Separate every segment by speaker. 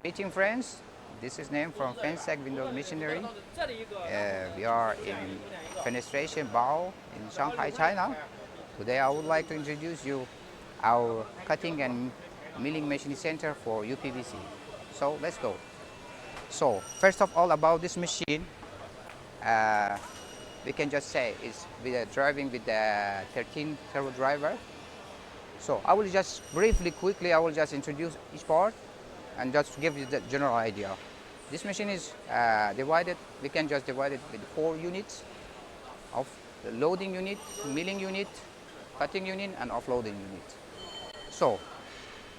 Speaker 1: Greeting friends, this is name from Fenstek window machinery. We are in Fenestration Bao in Shanghai, China. Today I would like to introduce you our cutting and milling machine center for UPVC. So let's go. So first of all about this machine, uh, we can just say it's driving with the 13 servo driver. So I will just briefly, quickly, I will just introduce each part and just give you the general idea. This machine is divided, we can just divide it with 4 units of the loading unit, milling unit, cutting unit and offloading unit. So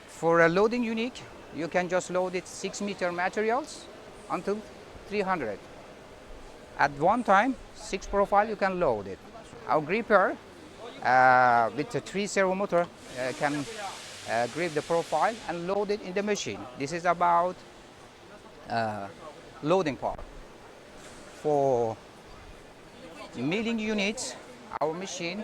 Speaker 1: for a loading unit, you can just load it 6-meter materials until 300. At one time, 6 profile you can load it. Our gripper with a 3 servo motor can grip the profile and load it in the machine. This is about loading part. For milling units, our machine,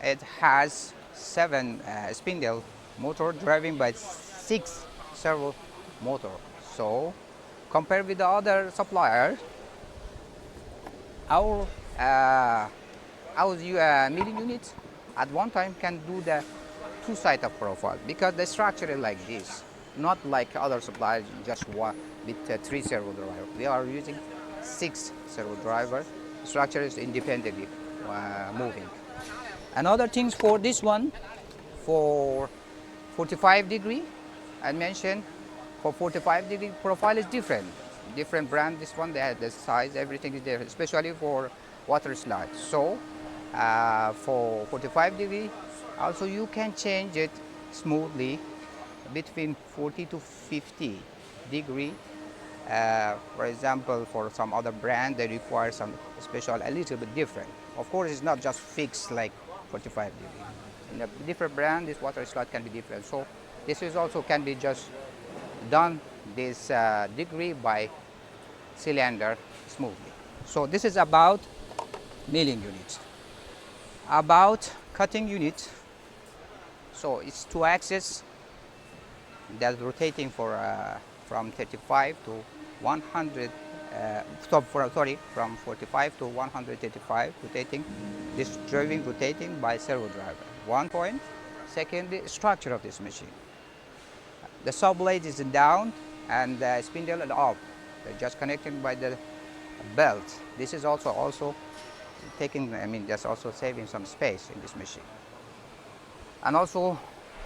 Speaker 1: it has 7 spindle motor driving by 6 servo motor. So compared with the other supplier, our milling unit at one time can do the 2 side of profile because the structure is like this, not like other suppliers just one with 3 servo driver. We are using 6 servo driver. Structure is independently moving. Another things for this one, for 45-degree, I mentioned for 45-degree profile is different brand. This one, they have the size, everything is there, especially for water slide. So for 45-degree, also you can change it smoothly between 40 to 50 degree. For example, for some other brand, they require some special, a little bit different. Of course, it's not just fixed like 45 degree. In a different brand, this water slide can be different. So this is also can be just done this degree by cylinder smoothly. So this is about milling unit. About cutting unit, so it's 2 axis that's rotating for from 35 to 100. From 45 to 135 rotating. This driving rotating by servo driver. 1 point. Secondly, structure of this machine. The saw blade is down and the spindle is up. They're just connected by the belt. This is also taking, just also saving some space in this machine. And also,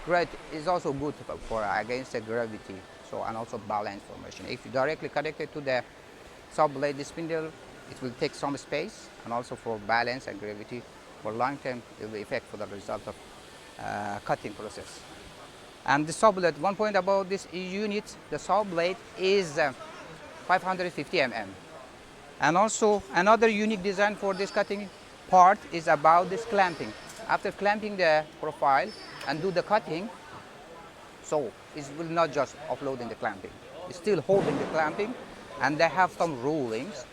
Speaker 1: great is also good for against the gravity. So, and also balance for machine. If you directly connect it to the saw blade, the spindle, it will take some space, and also for balance and gravity. For long term, it will affect for the result of cutting process. And the saw blade, one point about this unit, the saw blade is 550 mm. And also another unique design for this cutting part is about this clamping. After clamping the profile and do the cutting, so it will not just offloading the clamping. It's still holding the clamping, and they have some rulings.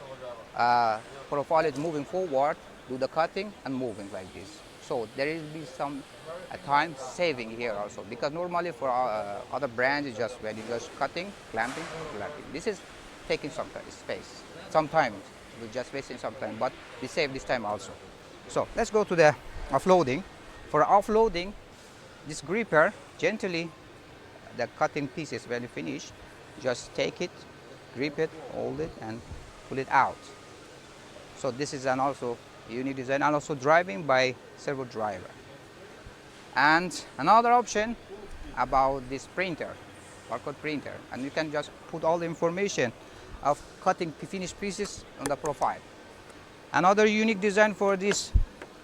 Speaker 1: Profile is moving forward, do the cutting and moving like this. So there will be some time saving here also, because normally for other brands, it's just when you just cutting, clamping, clamping. This is taking some space. Sometimes we're just wasting some time, but we save this time also. So let's go to the offloading. For offloading, this gripper gently, the cutting pieces when you finish, just take it, grip it, hold it, and pull it out. So this is an also unique design, and also driving by servo driver. And another option about this printer, barcode printer, and you can just put all the information of cutting finished pieces on the profile. Another unique design for this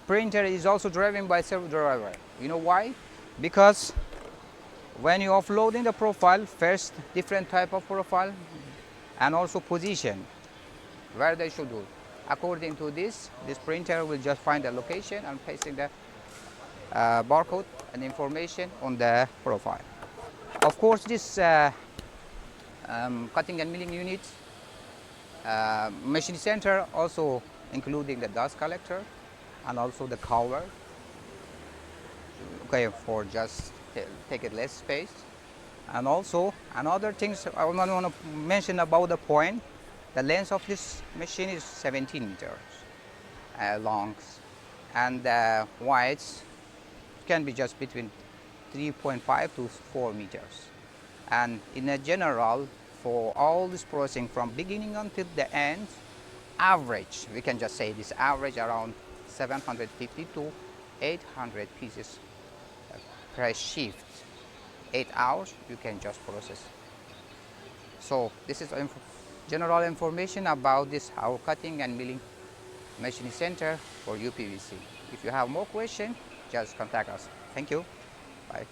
Speaker 1: printer is also driving by servo driver. You know why? Because when you offloading the profile, first different type of profile and also position where they should do. According to this printer will just find the location and pasting the barcode and information on the profile. Of course, this cutting and milling unit machine center also including the dust collector and also the cover, okay, for just take it less space. And also another things I want to mention about the point, the length of this machine is 17 meters long, and the width can be just between 3.5 to 4 meters. And in a general, for all this processing from beginning until the end, average, we can just say this average around 750 to 800 pieces per shift. 8 hours you can just process. So this is general information about this our cutting and milling machining center for UPVC. If you have more questions, just contact us. Thank you. Bye.